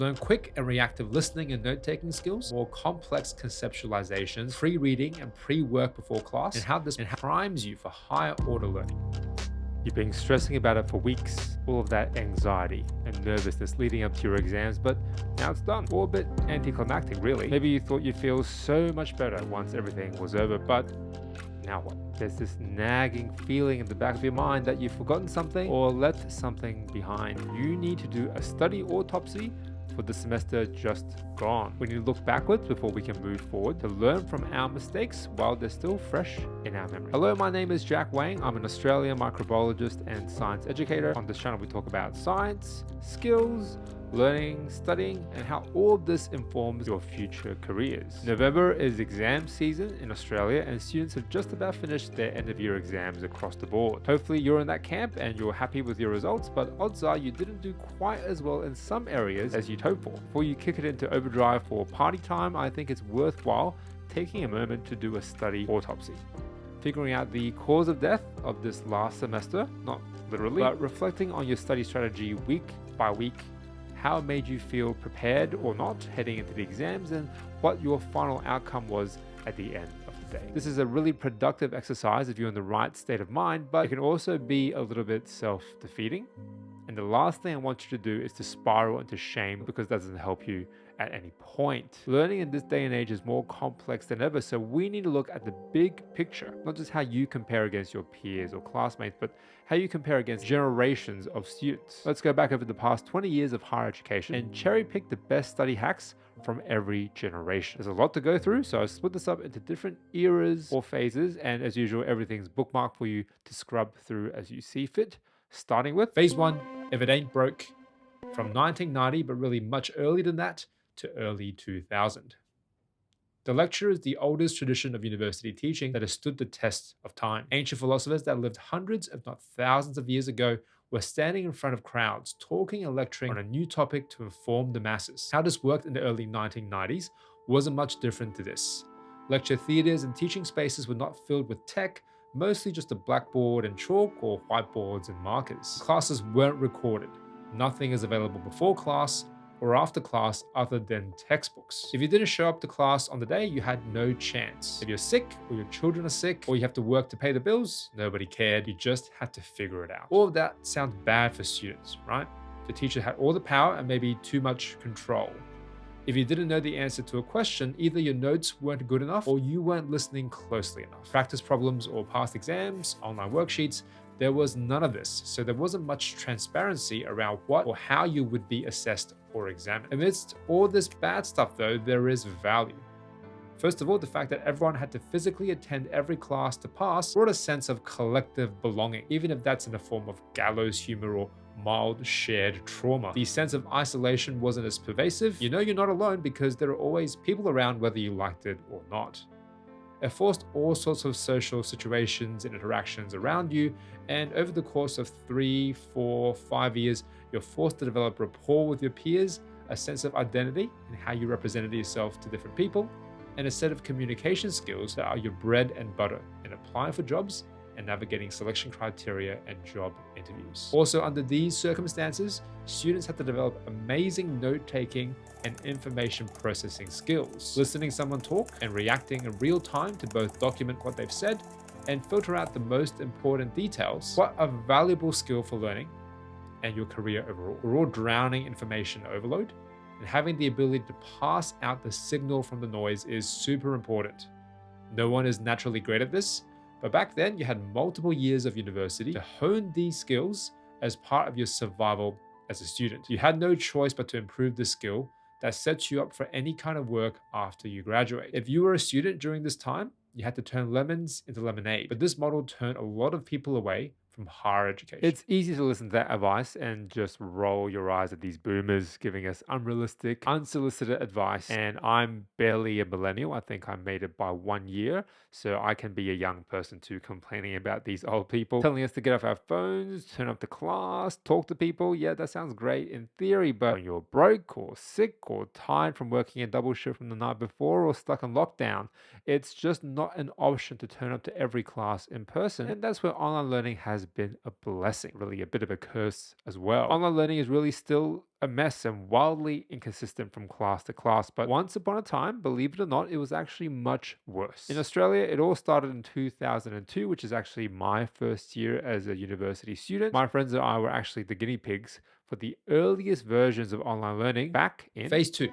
Learn quick and reactive listening and note-taking skills, more complex conceptualizations, pre-reading and pre-work before class, and how this primes you for higher order learning. You've been stressing about it for weeks, all of that anxiety and nervousness leading up to your exams, but now it's done. Or a bit anticlimactic, really. Maybe you thought you'd feel so much better once everything was over, but now what? There's this nagging feeling in the back of your mind that you've forgotten something or left something behind. You need to do a study autopsy for the semester just gone. We need to look backwards before we can move forward to learn from our mistakes while they're still fresh in our memory. Hello, my name is Jack Wang. I'm an Australian microbiologist and science educator. On this channel, we talk about science, skills, learning, studying, and how all of this informs your future careers. November is exam season in Australia, and students have just about finished their end-of-year exams across the board. Hopefully you're in that camp and you're happy with your results, but odds are you didn't do quite as well in some areas as you'd hoped for. Before you kick it into overdrive for party time, I think it's worthwhile taking a moment to do a study autopsy. Figuring out the cause of death of this last semester, not literally, but reflecting on your study strategy week by week, how it made you feel prepared or not heading into the exams, and what your final outcome was at the end of the day. This is a really productive exercise if you're in the right state of mind, but it can also be a little bit self-defeating. And the last thing I want you to do is to spiral into shame, because that doesn't help you at any point. Learning in this day and age is more complex than ever, so we need to look at the big picture, not just how you compare against your peers or classmates, but how you compare against generations of students. Let's go back over the past 20 years of higher education and cherry pick the best study hacks from every generation. There's a lot to go through, so I split this up into different eras or phases, and as usual, everything's bookmarked for you to scrub through as you see fit. Starting with Phase 1, If It Ain't Broke, from 1990, but really much earlier than that, to early 2000. The lecture is the oldest tradition of university teaching that has stood the test of time. Ancient philosophers that lived hundreds, if not thousands of years ago, were standing in front of crowds, talking and lecturing on a new topic to inform the masses. How this worked in the early 1990s wasn't much different to this. Lecture theaters and teaching spaces were not filled with tech, mostly just a blackboard and chalk or whiteboards and markers. Classes weren't recorded. Nothing is available before class or after class other than textbooks. If you didn't show up to class on the day, you had no chance. If you're sick, or your children are sick, or you have to work to pay the bills, nobody cared. You just had to figure it out. All of that sounds bad for students, right? The teacher had all the power and maybe too much control. If you didn't know the answer to a question, either your notes weren't good enough or you weren't listening closely enough. Practice problems or past exams, online worksheets, there was none of this, so there wasn't much transparency around what or how you would be assessed or examined. Amidst all this bad stuff though, there is value. First of all, the fact that everyone had to physically attend every class to pass brought a sense of collective belonging, even if that's in the form of gallows humor or mild shared trauma. The sense of isolation wasn't as pervasive. You know you're not alone because there are always people around whether you liked it or not. It forced all sorts of social situations and interactions around you, and over the course of 3, 4, 5 years, you're forced to develop rapport with your peers, a sense of identity and how you represented yourself to different people, and a set of communication skills that are your bread and butter in applying for jobs and navigating selection criteria and job interviews. Also, under these circumstances, students have to develop amazing note-taking and information processing skills. Listening to someone talk and reacting in real time to both document what they've said and filter out the most important details. What a valuable skill for learning and your career overall. We're all drowning information overload, and having the ability to pass out the signal from the noise is super important. No one is naturally great at this, but back then you had multiple years of university to hone these skills as part of your survival as a student. You had no choice but to improve the skill that sets you up for any kind of work after you graduate. If you were a student during this time, you had to turn lemons into lemonade, but this model turned a lot of people away from higher education. It's easy to listen to that advice and just roll your eyes at these boomers giving us unrealistic, unsolicited advice. And I'm barely a millennial. I think I made it by 1 year. So I can be a young person too, complaining about these old people telling us to get off our phones, turn up to class, talk to people. Yeah, that sounds great in theory, but when you're broke or sick or tired from working a double shift from the night before or stuck in lockdown, it's just not an option to turn up to every class in person. And that's where online learning has has been a blessing, really a bit of a curse as well. Online learning is really still a mess and wildly inconsistent from class to class, but once upon a time, believe it or not, it was actually much worse. In Australia, it all started in 2002, which is actually my first year as a university student. My friends and I were actually the guinea pigs for the earliest versions of online learning back in Phase 2,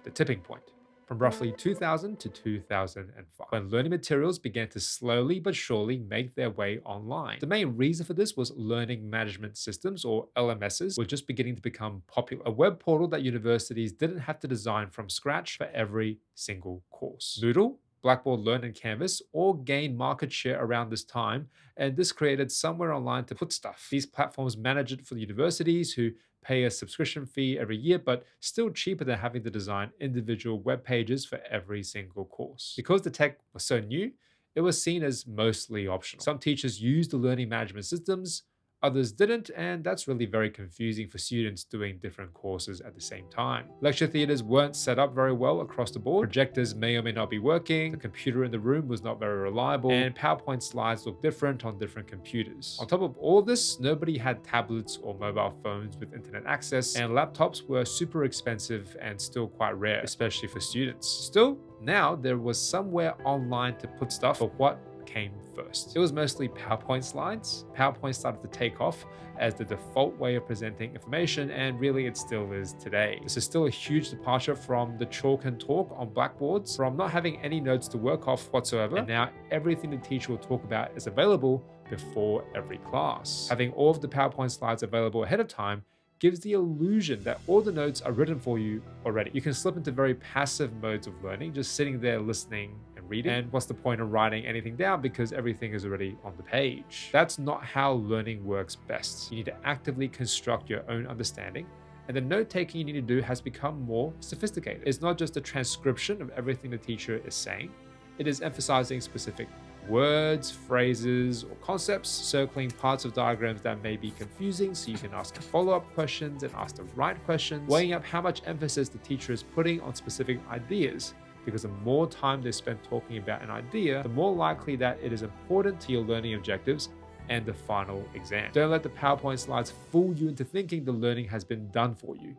the tipping point, from roughly 2000 to 2005, when learning materials began to slowly but surely make their way online. The main reason for this was learning management systems, or LMSs, were just beginning to become popular. A web portal that universities didn't have to design from scratch for every single course. Moodle, Blackboard Learn, and Canvas all gained market share around this time, and this created somewhere online to put stuff. These platforms manage it for the universities, who pay a subscription fee every year, but still cheaper than having to design individual web pages for every single course. Because the tech was so new, it was seen as mostly optional. Some teachers used the learning management systems, others didn't, and that's really very confusing for students doing different courses at the same time. Lecture theaters weren't set up very well across the board. Projectors may or may not be working, the computer in the room was not very reliable, and PowerPoint slides looked different on different computers. On top of all of this, nobody had tablets or mobile phones with internet access, and laptops were super expensive and still quite rare, especially for students. Still, now there was somewhere online to put stuff, but what came first? It was mostly PowerPoint slides. PowerPoint started to take off as the default way of presenting information, and really it still is today. This is still a huge departure from the chalk and talk on blackboards, from not having any notes to work off whatsoever, and now everything the teacher will talk about is available before every class. Having all of the PowerPoint slides available ahead of time gives the illusion that all the notes are written for you already. You can slip into very passive modes of learning, just sitting there listening and reading. And what's the point of writing anything down because everything is already on the page? That's not how learning works best. You need to actively construct your own understanding, and the note-taking you need to do has become more sophisticated. It's not just a transcription of everything the teacher is saying. It is emphasizing specific words, phrases, or concepts, circling parts of diagrams that may be confusing so you can ask follow-up questions and ask the right questions, weighing up how much emphasis the teacher is putting on specific ideas, because the more time they spend talking about an idea, the more likely that it is important to your learning objectives and the final exam. Don't let the PowerPoint slides fool you into thinking the learning has been done for you.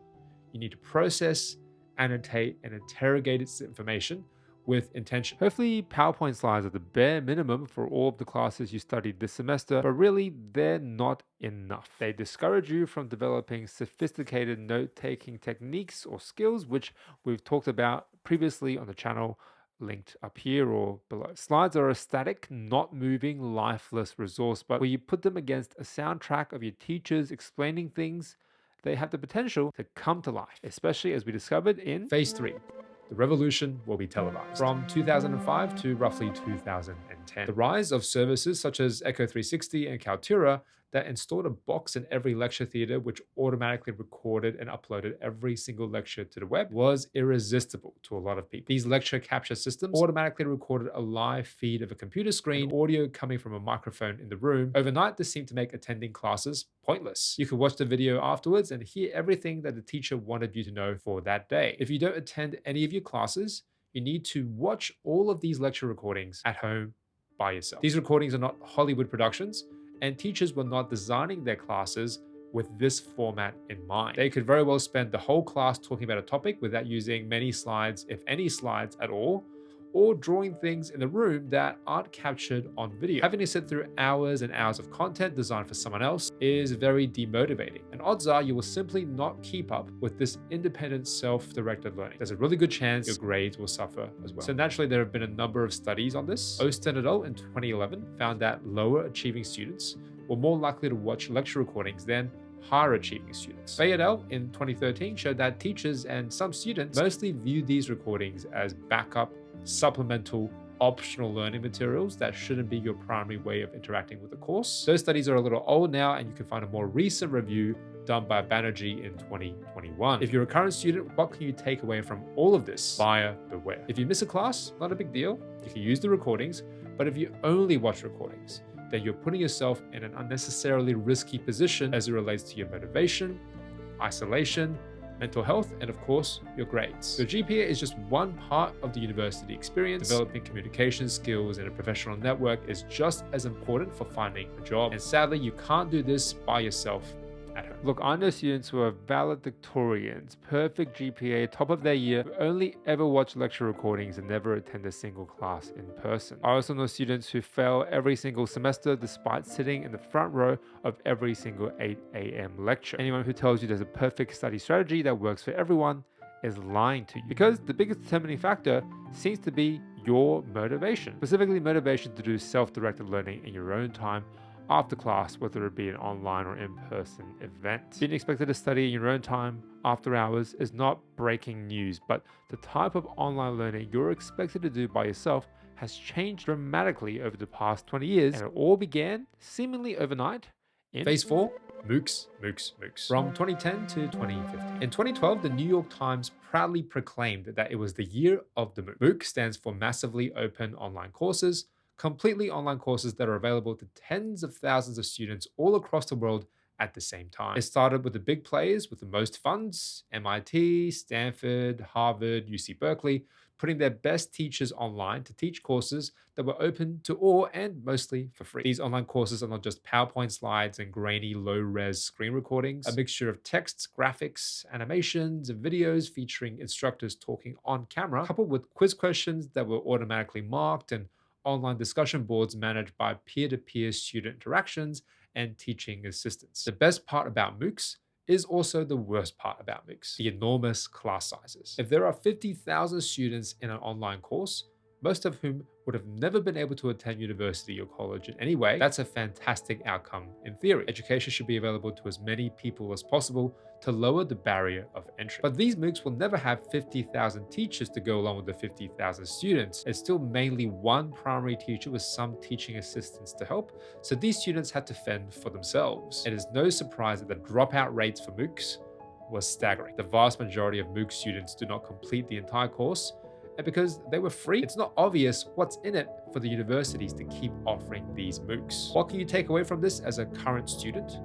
You need to process, annotate, and interrogate its information with intention. Hopefully, PowerPoint slides are the bare minimum for all of the classes you studied this semester, but really, they're not enough. They discourage you from developing sophisticated note-taking techniques or skills, which we've talked about previously on the channel, linked up here or below. Slides are a static, not moving, lifeless resource, but when you put them against a soundtrack of your teachers explaining things, they have the potential to come to life, especially as we discovered in Phase 3. The revolution will be televised. From 2005 to roughly 2010. The rise of services such as Echo 360 and Kaltura that installed a box in every lecture theater which automatically recorded and uploaded every single lecture to the web was irresistible to a lot of people. These lecture capture systems automatically recorded a live feed of a computer screen, audio coming from a microphone in the room. Overnight, this seemed to make attending classes pointless. You could watch the video afterwards and hear everything that the teacher wanted you to know for that day. If you don't attend any of your classes, you need to watch all of these lecture recordings at home by yourself. These recordings are not Hollywood productions, and teachers were not designing their classes with this format in mind. They could very well spend the whole class talking about a topic without using many slides, if any slides at all, or drawing things in the room that aren't captured on video. Having to sit through hours and hours of content designed for someone else is very demotivating, and odds are you will simply not keep up with this independent self-directed learning. There's a really good chance your grades will suffer as well. So naturally, there have been a number of studies on this. Osten et al. In 2011 found that lower achieving students were more likely to watch lecture recordings than higher achieving students. Fay et al. In 2013 showed that teachers and some students mostly viewed these recordings as backup, supplemental, optional learning materials that shouldn't be your primary way of interacting with the course. Those studies are a little old now, and you can find a more recent review done by Banerjee in 2021. If you're a current student, what can you take away from all of this? Buyer beware. If you miss a class, not a big deal. You can use the recordings, but if you only watch recordings, then you're putting yourself in an unnecessarily risky position as it relates to your motivation, isolation, mental health, and of course, your grades. Your GPA is just one part of the university experience. Developing communication skills and a professional network is just as important for finding a job. And sadly, you can't do this by yourself at home. Look, I know students who are valedictorians, perfect GPA, top of their year, who only ever watch lecture recordings and never attend a single class in person. I also know students who fail every single semester despite sitting in the front row of every single 8 a.m. lecture. Anyone who tells you there's a perfect study strategy that works for everyone is lying to you, because the biggest determining factor seems to be your motivation, specifically motivation to do self-directed learning in your own time after class, whether it be an online or in-person event. Being expected to study in your own time after hours is not breaking news, but the type of online learning you're expected to do by yourself has changed dramatically over the past 20 years, and it all began seemingly overnight in Phase 4, MOOCs. From 2010 to 2015. In 2012, the New York Times proudly proclaimed that it was the year of the MOOC. MOOC stands for Massively Open Online Courses, completely online courses that are available to tens of thousands of students all across the world at the same time. It started with the big players with the most funds, MIT, Stanford, Harvard, UC Berkeley, putting their best teachers online to teach courses that were open to all and mostly for free. These online courses are not just PowerPoint slides and grainy low-res screen recordings, a mixture of texts, graphics, animations, and videos featuring instructors talking on camera, coupled with quiz questions that were automatically marked and online discussion boards managed by peer-to-peer student interactions and teaching assistants. The best part about MOOCs is also the worst part about MOOCs, the enormous class sizes. If there are 50,000 students in an online course, most of whom would have never been able to attend university or college in any way, that's a fantastic outcome in theory. Education should be available to as many people as possible to lower the barrier of entry. But these MOOCs will never have 50,000 teachers to go along with the 50,000 students. It's still mainly one primary teacher with some teaching assistants to help, so these students had to fend for themselves. It is no surprise that the dropout rates for MOOCs was staggering. The vast majority of MOOC students do not complete the entire course, and because they were free, it's not obvious what's in it for the universities to keep offering these MOOCs. What can you take away from this as a current student?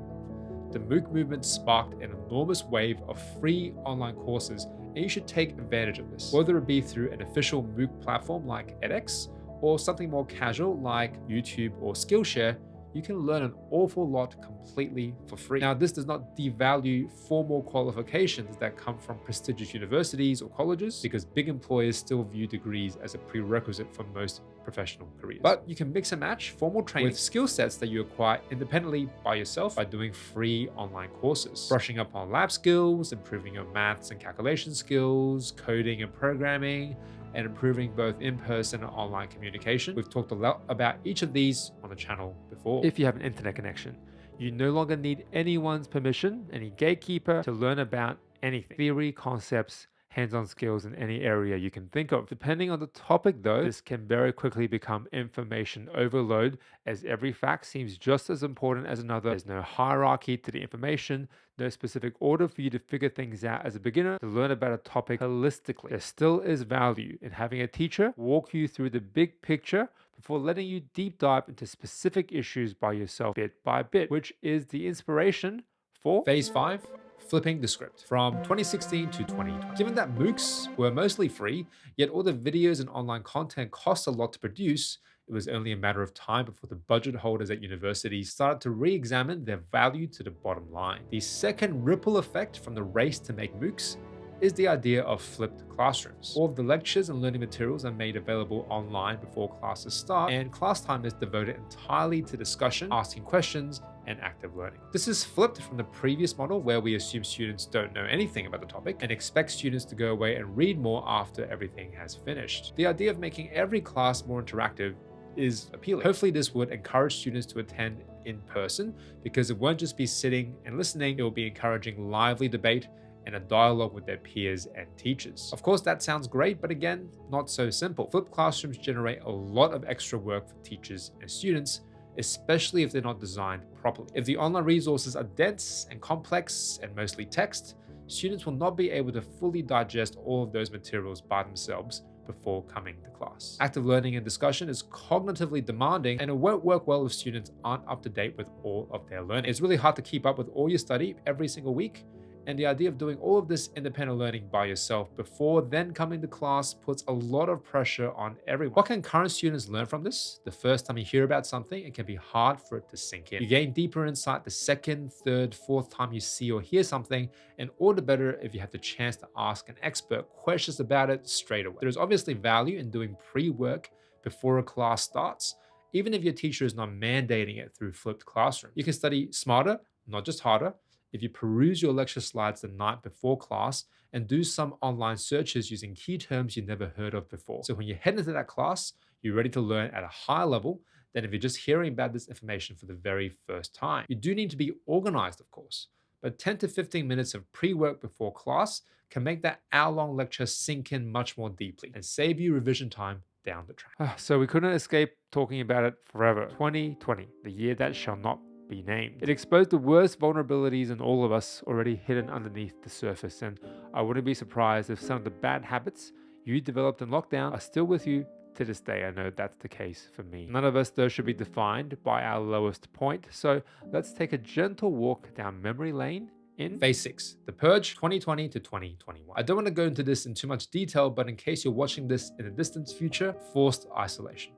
The MOOC movement sparked an enormous wave of free online courses, and you should take advantage of this, whether it be through an official MOOC platform like edX or something more casual like YouTube or Skillshare. You can learn an awful lot completely for free. Now, this does not devalue formal qualifications that come from prestigious universities or colleges, because big employers still view degrees as a prerequisite for most professional careers. But you can mix and match formal training with skill sets that you acquire independently by yourself by doing free online courses, brushing up on lab skills, improving your maths and calculation skills, coding and programming, and improving both in-person and online communication. We've talked a lot about each of these on the channel before. If you have an internet connection, you no longer need anyone's permission, any gatekeeper, to learn about anything. Theory, concepts, hands-on skills in any area you can think of. Depending on the topic though, this can very quickly become information overload, as every fact seems just as important as another. There's no hierarchy to the information, no specific order for you to figure things out as a beginner to learn about a topic holistically. There still is value in having a teacher walk you through the big picture before letting you deep dive into specific issues by yourself bit by bit, which is the inspiration for Phase 5, Flipping the Script, from 2016 to 2020. Given that MOOCs were mostly free, yet all the videos and online content cost a lot to produce, it was only a matter of time before the budget holders at universities started to re-examine their value to the bottom line. The second ripple effect from the race to make MOOCs is the idea of flipped classrooms. All of the lectures and learning materials are made available online before classes start, and class time is devoted entirely to discussion, asking questions, and active learning. This is flipped from the previous model where we assume students don't know anything about the topic and expect students to go away and read more after everything has finished. The idea of making every class more interactive is appealing. Hopefully this would encourage students to attend in person, because it won't just be sitting and listening, it will be encouraging lively debate and a dialogue with their peers and teachers. Of course, that sounds great, but again, not so simple. Flipped classrooms generate a lot of extra work for teachers and students, especially if they're not designed properly. If the online resources are dense and complex and mostly text, students will not be able to fully digest all of those materials by themselves before coming to class. Active learning and discussion is cognitively demanding, and it won't work well if students aren't up to date with all of their learning. It's really hard to keep up with all your study every single week, And the idea of doing all of this independent learning by yourself before then coming to class puts a lot of pressure on everyone. What can current students learn from this? The first time you hear about something, it can be hard for it to sink in. You gain deeper insight the second, third, fourth time you see or hear something, and all the better if you have the chance to ask an expert questions about it straight away. There is obviously value in doing pre-work before a class starts, even if your teacher is not mandating it through flipped classroom. You can study smarter, not just harder, if you peruse your lecture slides the night before class and do some online searches using key terms you never heard of before. So when you head into that class, you're ready to learn at a high level than if you're just hearing about this information for the very first time. You do need to be organized, of course, but 10 to 15 minutes of pre-work before class can make that hour-long lecture sink in much more deeply and save you revision time down the track. So we couldn't escape talking about it forever. 2020, the year that shall not be named. It exposed the worst vulnerabilities in all of us already hidden underneath the surface, and I wouldn't be surprised if some of the bad habits you developed in lockdown are still with you to this day. I know that's the case for me. None of us, though, should be defined by our lowest point, so let's take a gentle walk down memory lane in Phase 6, The Purge 2020 to 2021. I don't want to go into this in too much detail, but in case you're watching this in the distant future, forced isolation.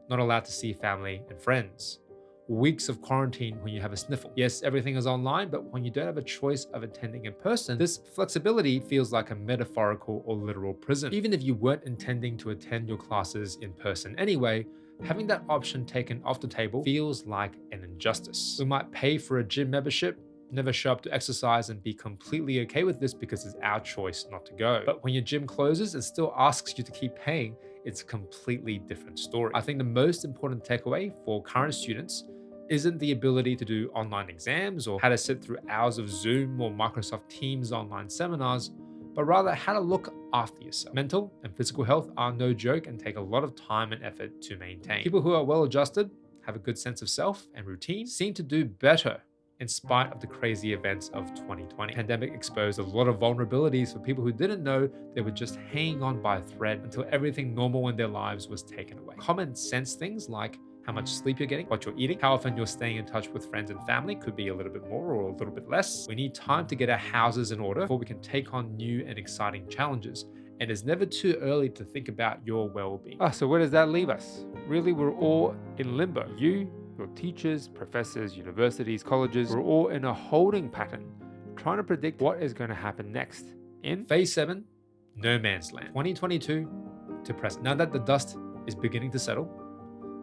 Not allowed to see family and friends. Weeks of quarantine when you have a sniffle. Yes, everything is online, but when you don't have a choice of attending in person, this flexibility feels like a metaphorical or literal prison. Even if you weren't intending to attend your classes in person anyway, having that option taken off the table feels like an injustice. We might pay for a gym membership, never show up to exercise, and be completely okay with this because it's our choice not to go. But when your gym closes and still asks you to keep paying, it's a completely different story. I think the most important takeaway for current students isn't the ability to do online exams or how to sit through hours of Zoom or Microsoft Teams online seminars, but rather how to look after yourself. Mental and physical health are no joke and take a lot of time and effort to maintain. People who are well adjusted, have a good sense of self and routine, seem to do better in spite of the crazy events of 2020. The pandemic exposed a lot of vulnerabilities for people who didn't know they were just hanging on by a thread until everything normal in their lives was taken away. Common sense things like how much sleep you're getting, what you're eating, how often you're staying in touch with friends and family could be a little bit more or a little bit less. We need time to get our houses in order before we can take on new and exciting challenges. And it's never too early to think about your well-being. So where does that leave us? Really, we're all in limbo. You, your teachers, professors, universities, colleges, we're all in a holding pattern, trying to predict what is going to happen next. In Phase 7, No Man's Land, 2022 to present. Now that the dust is beginning to settle,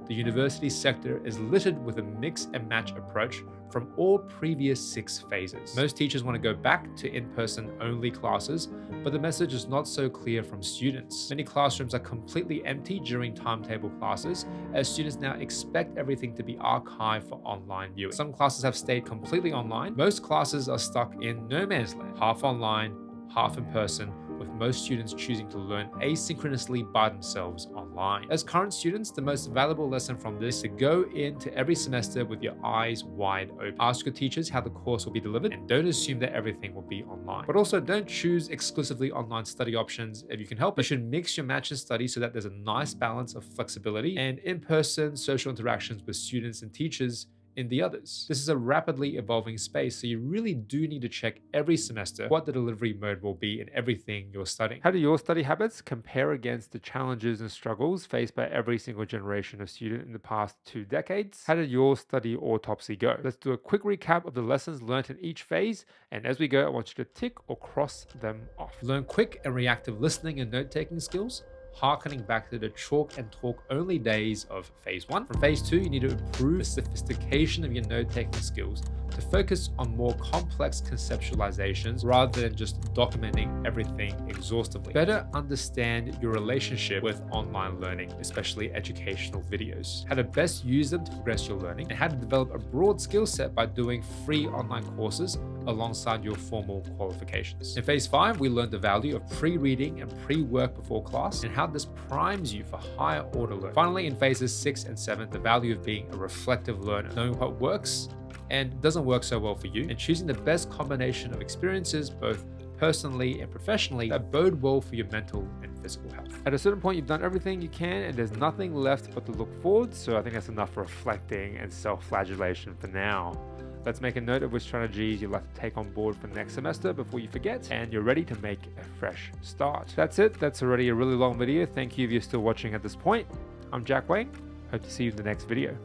the university sector is littered with a mix and match approach from all previous 6 phases. Most teachers want to go back to in-person only classes, but the message is not so clear from students. Many classrooms are completely empty during timetable classes, as students now expect everything to be archived for online viewing. Some classes have stayed completely online. Most classes are stuck in no man's land, half online, half in person, with most students choosing to learn asynchronously by themselves online. As current students, the most valuable lesson from this is to go into every semester with your eyes wide open. Ask your teachers how the course will be delivered, and don't assume that everything will be online. But also don't choose exclusively online study options if you can help it. You should mix your match and study so that there's a nice balance of flexibility and in-person social interactions with students and teachers in the others. This is a rapidly evolving space, so you really do need to check every semester what the delivery mode will be in everything you're studying. How do your study habits compare against the challenges and struggles faced by every single generation of student in the past 2 decades? How did your study autopsy go? Let's do a quick recap of the lessons learned in each phase, and as we go, I want you to tick or cross them off. Learn quick and reactive listening and note-taking skills, harkening back to the chalk and talk only days of Phase 1. From Phase 2, you need to improve the sophistication of your note-taking skills to focus on more complex conceptualizations rather than just documenting everything exhaustively. Better understand your relationship with online learning, especially educational videos, how to best use them to progress your learning, and how to develop a broad skill set by doing free online courses alongside your formal qualifications. In Phase 5, we learned the value of pre-reading and pre-work before class and how this primes you for higher order learning. Finally, in Phases 6 and 7, the value of being a reflective learner, knowing what works and doesn't work so well for you, and choosing the best combination of experiences, both personally and professionally, that bode well for your mental and physical health. At a certain point, you've done everything you can and there's nothing left but to look forward, so I think that's enough reflecting and self-flagellation for now. Let's make a note of which strategies you'd like to take on board for next semester before you forget, and you're ready to make a fresh start. That's it. That's already a really long video. Thank you if you're still watching at this point. I'm Jack Wayne. Hope to see you in the next video.